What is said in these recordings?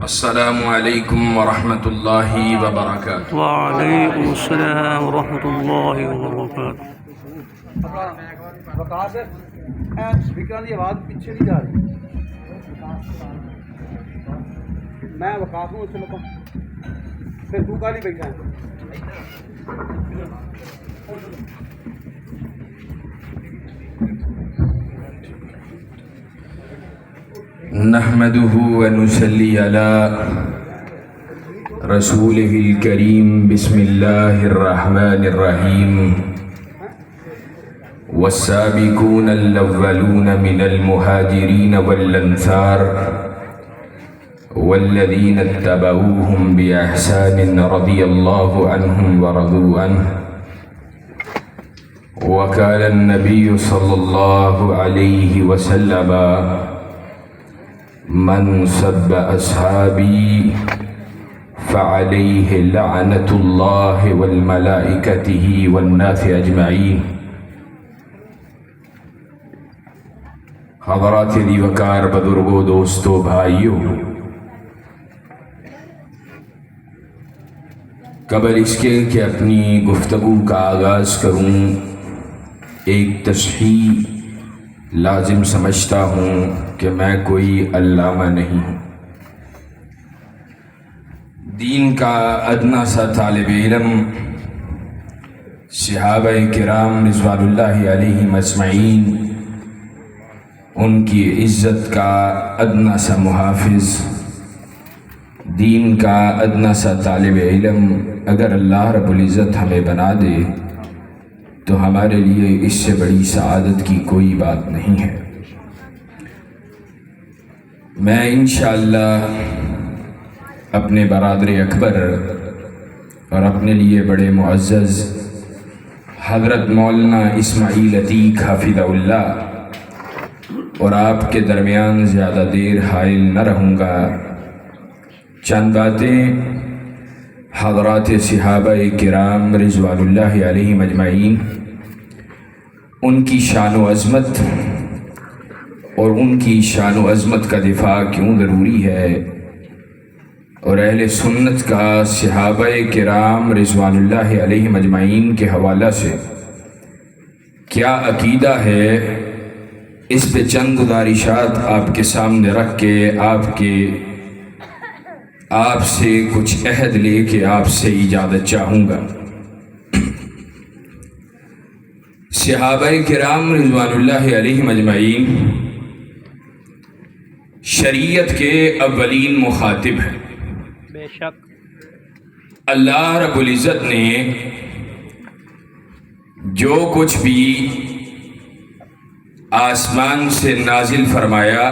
السلام علیکم ورحمۃ اللہ وبرکاتہ۔ وعلیکم السلام ورحمۃ اللہ وبرکاتہ۔ وقاص اسپیکر کی آواز پیچھے نہیں جا رہی۔ میں وقاص ہوں، چلو پھر تو کال ہی بیٹھا ہے۔ نحمده ونصلي على رسوله الكريم بسم الله الرحمن الرحيم والسابقون الأولون من المهاجرين والأنصار والذين اتبعوهم بإحسان رضي الله عنهم ورضوا عنه وقال النبي صلى الله عليه وسلم من سب اصحابی فعلیہ لعنت اللہ والملائکتہ والناس اجمعین۔ حضرات دی وقار بزرگوں، دوستو، بھائیوں، قبل اس کے کہ اپنی گفتگو کا آغاز کروں، ایک تصحیح لازم سمجھتا ہوں کہ میں کوئی علامہ نہیں ہوں، دین کا ادنا سا طالب علم۔ صحابہ کرام رضوان اللہ علیہم اجمعین ان کی عزت کا ادنا سا محافظ، دین کا ادنا سا طالب علم اگر اللہ رب العزت ہمیں بنا دے تو ہمارے لیے اس سے بڑی سعادت کی کوئی بات نہیں ہے۔ میں انشاءاللہ اپنے برادر اکبر اور اپنے لیے بڑے معزز حضرت مولانا اسماعیل عتیق حفظہ اللہ اور آپ کے درمیان زیادہ دیر حائل نہ رہوں گا۔ چند باتیں حضرات صحابہ کرام رضوان اللہ علیہم اجمعین، ان کی شان و عظمت اور ان کی شان و عظمت کا دفاع کیوں ضروری ہے، اور اہل سنت کا صحابہ کرام رضوان اللہ علیہم اجمعین کے حوالہ سے کیا عقیدہ ہے، اس پہ چند گزارشات آپ کے سامنے رکھ کے آپ سے کچھ عہد لے کے آپ سے اجازت چاہوں گا۔ صحابہ کرام رضوان اللہ علیہم اجمعین شریعت کے اولین مخاطب ہیں۔ بے شک اللہ رب العزت نے جو کچھ بھی آسمان سے نازل فرمایا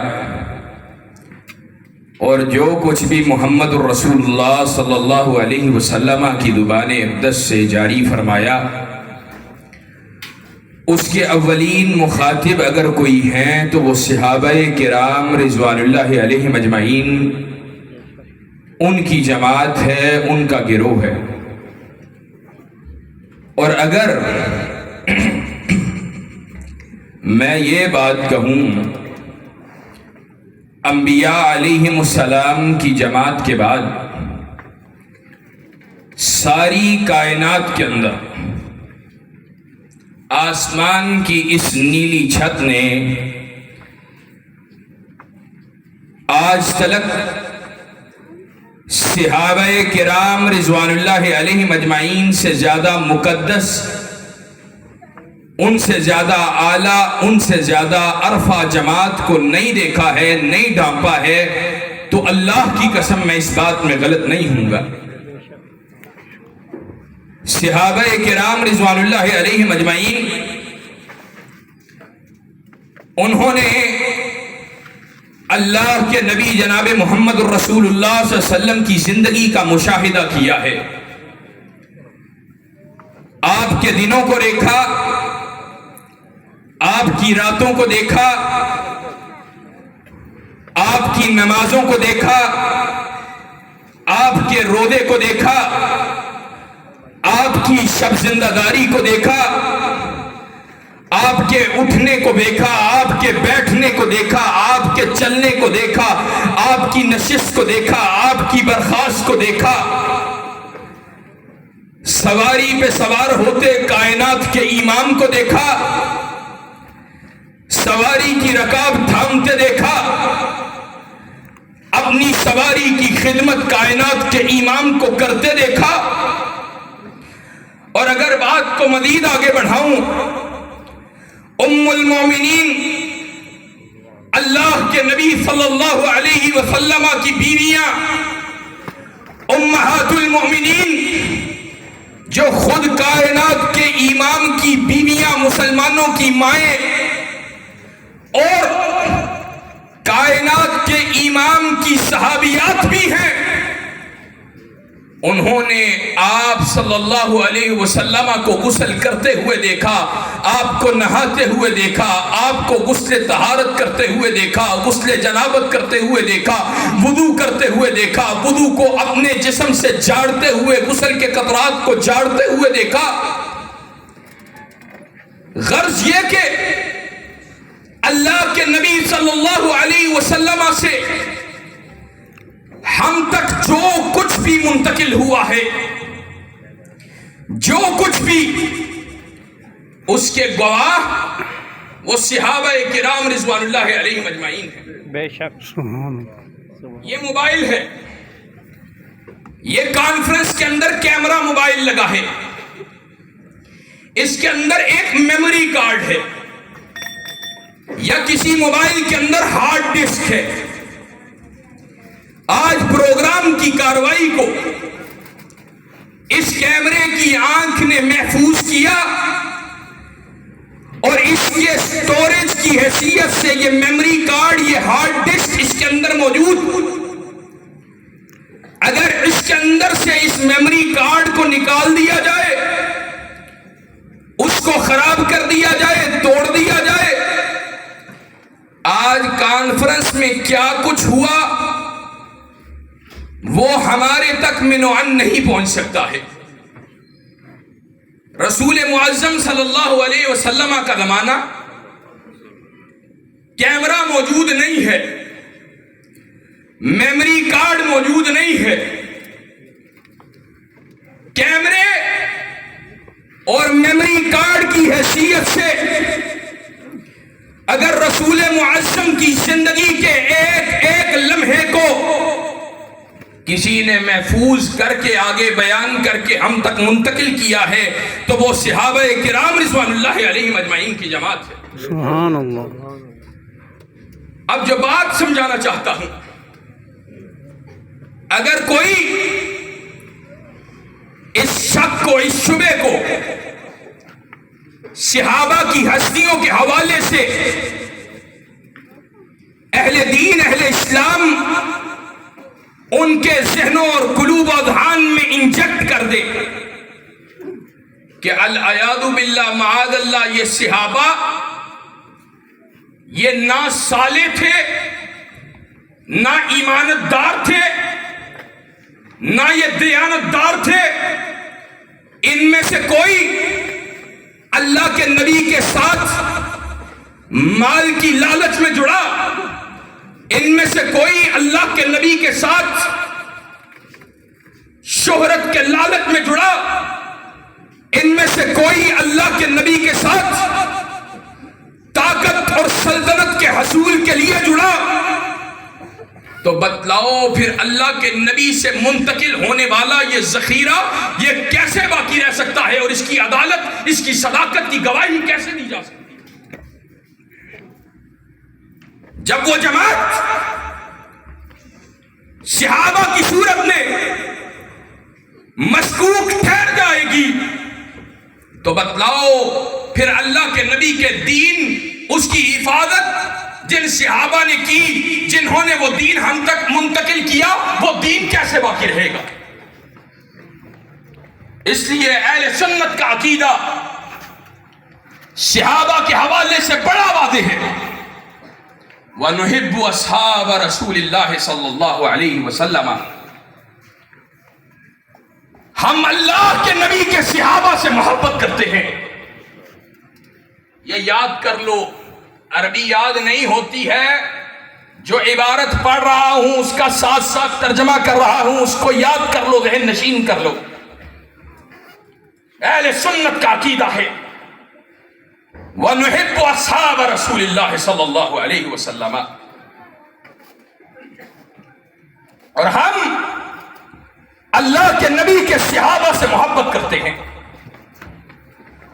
اور جو کچھ بھی محمد الرسول اللہ صلی اللہ علیہ وسلم کی زبان اقدس سے جاری فرمایا، اس کے اولین مخاطب اگر کوئی ہیں تو وہ صحابہ کرام رضوان اللہ علیہم اجمعین، ان کی جماعت ہے، ان کا گروہ ہے۔ اور اگر میں یہ بات کہوں انبیاء علیہم السلام کی جماعت کے بعد ساری کائنات کے اندر آسمان کی اس نیلی چھت نے آج تلک صحابہ کرام رضوان اللہ علیہم اجمعین سے زیادہ مقدس، ان سے زیادہ اعلیٰ، ان سے زیادہ عرفہ جماعت کو نہیں دیکھا ہے، نہیں ڈھانپا ہے، تو اللہ کی قسم میں اس بات میں غلط نہیں ہوں گا۔ صحابہ کرام رضوان اللہ علیہم اجمعین انہوں نے اللہ کے نبی جناب محمد الرسول اللہ صلی اللہ علیہ وسلم کی زندگی کا مشاہدہ کیا ہے، آپ کے دنوں کو دیکھا، آپ کی راتوں کو دیکھا، آپ کی نمازوں کو دیکھا، آپ کے روزے کو دیکھا، آپ کی شب زندہ داری کو دیکھا، آپ کے اٹھنے کو دیکھا، آپ کے بیٹھنے کو دیکھا، آپ کے چلنے کو دیکھا، آپ کی نشست کو دیکھا، آپ کی برخاست کو دیکھا، سواری پہ سوار ہوتے کائنات کے امام کو دیکھا، سواری کی رکاب تھامتے دیکھا، اپنی سواری کی خدمت کائنات کے امام کو کرتے دیکھا۔ اور اگر بات کو مزید آگے بڑھاؤں، ام المومنین اللہ کے نبی صلی اللہ علیہ وسلم کی بیویاں، امہات المومنین جو خود کائنات کے امام کی بیویاں، مسلمانوں کی مائیں اور کائنات کے امام کی صحابیات بھی ہیں، انہوں نے آپ صلی اللہ علیہ وسلم کو غسل کرتے ہوئے دیکھا، آپ کو نہاتے ہوئے دیکھا، آپ کو غسل طہارت کرتے ہوئے دیکھا، غسل جنابت کرتے ہوئے دیکھا، وضو کرتے ہوئے دیکھا، وضو کو اپنے جسم سے جھاڑتے ہوئے، غسل کے قطرات کو جھاڑتے ہوئے دیکھا۔ غرض یہ کہ اللہ کے نبی صلی اللہ علیہ وسلم سے ہم تک جو کچھ بھی منتقل ہوا ہے، جو کچھ بھی، اس کے گواہ وہ صحابہ کرام رضوان اللہ علیہم اجمعین ہیں۔ بے شک یہ موبائل ہے، یہ کانفرنس کے اندر کیمرہ موبائل لگا ہے، اس کے اندر ایک میموری کارڈ ہے، یا کسی موبائل کے اندر ہارڈ ڈسک ہے۔ آج پروگرام کی کاروائی کو اس کیمرے کی آنکھ نے محفوظ کیا، اور اس کے سٹوریج کی حیثیت سے یہ میموری کارڈ، یہ ہارڈ ڈسک اس کے اندر موجود۔ اگر اس کے اندر سے اس میموری کارڈ کو نکال دیا جائے، اس کو خراب کر دیا جائے، توڑ دیا جائے، آج کانفرنس میں کیا کچھ ہوا وہ ہمارے تک منوعن نہیں پہنچ سکتا ہے۔ رسول معظم صلی اللہ علیہ وسلم کا زمانہ، کیمرہ موجود نہیں ہے، میموری کارڈ موجود نہیں ہے۔ کیمرے اور میموری کارڈ کی حیثیت سے اگر رسول معظم کی زندگی کے ایک ایک لمحے کو کسی نے محفوظ کر کے آگے بیان کر کے ہم تک منتقل کیا ہے تو وہ صحابہ کرام رضوان اللہ علیہم اجمعین کی جماعت ہے۔ سبحان اللہ۔ اب جو بات سمجھانا چاہتا ہوں، اگر کوئی اس شک کو، اس شبہ کو صحابہ کی ہستیوں کے حوالے سے اہل دین، اہل اسلام ان کے ذہنوں اور قلوب و اذہان میں انجیکٹ کر دے کہ العیاذ باللہ، معاذ اللہ، یہ صحابہ یہ نہ صالح تھے، نہ ایمانت دار تھے، نہ یہ دیانت دار تھے، ان میں سے کوئی اللہ کے نبی کے ساتھ مال کی لالچ میں جڑا، ان میں سے کوئی اللہ کے نبی کے ساتھ شہرت کے لالچ میں جڑا، ان میں سے کوئی اللہ کے نبی کے ساتھ طاقت اور سلطنت کے حصول کے لیے جڑا، تو بتلاؤ پھر اللہ کے نبی سے منتقل ہونے والا یہ ذخیرہ یہ کیسے باقی رہ سکتا ہے، اور اس کی عدالت، اس کی صداقت کی گواہی کیسے دی جا سکتی؟ جب وہ جماعت صحابہ کی صورت میں مشکوک ٹھہر جائے گی تو بتلاؤ پھر اللہ کے نبی کے دین، اس کی حفاظت جن صحابہ نے کی، جنہوں نے وہ دین ہم تک منتقل کیا، وہ دین کیسے باقی رہے گا؟ اس لیے اہل سنت کا عقیدہ صحابہ کے حوالے سے بڑا واضح ہے۔ وَنُحِبُّ أَصْحَابَ رَسُولِ اللَّهِ صلی اللہ علیہ وسلم، ہم اللہ کے نبی کے صحابہ سے محبت کرتے ہیں، یہ یاد کر لو، عربی یاد نہیں ہوتی ہے، جو عبارت پڑھ رہا ہوں اس کا ساتھ ساتھ ترجمہ کر رہا ہوں، اس کو یاد کر لو، ذہن نشین کر لو۔ اہل سنت کا عقیدہ ہے وَنُحِبُّ أَصْحَابَ رَسُولِ اللَّهِ صلی اللہ علیہ وسلم، اور ہم اللہ کے نبی کے صحابہ سے محبت کرتے ہیں۔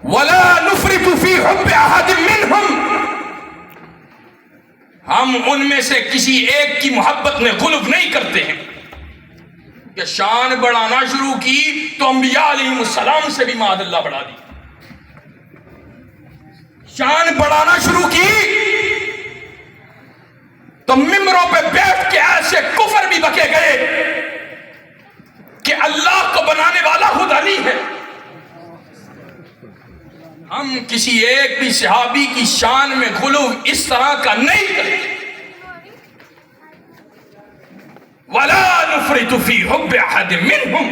وَلَا نُفْرِطُ فِي حُبِّ أَحَدٍ مِّنْهُمْ، ہم ان میں سے کسی ایک کی محبت میں غلو نہیں کرتے ہیں کہ شان بڑھانا شروع کی تو انبیاء علیہ السلام سے بھی معاذ اللہ بڑھا دی، شان بڑھانا شروع کی تو ممبروں پہ بیٹھ کے ایسے کفر بھی بکے گئے کہ اللہ کو بنانے والا خود علی ہے۔ ہم کسی ایک بھی صحابی کی شان میں غلو اس طرح کا نہیں کرتے۔ وَلَا نُفْرِطُ فِي حُبِّ أَحَدٍ مِّنْهُمْ،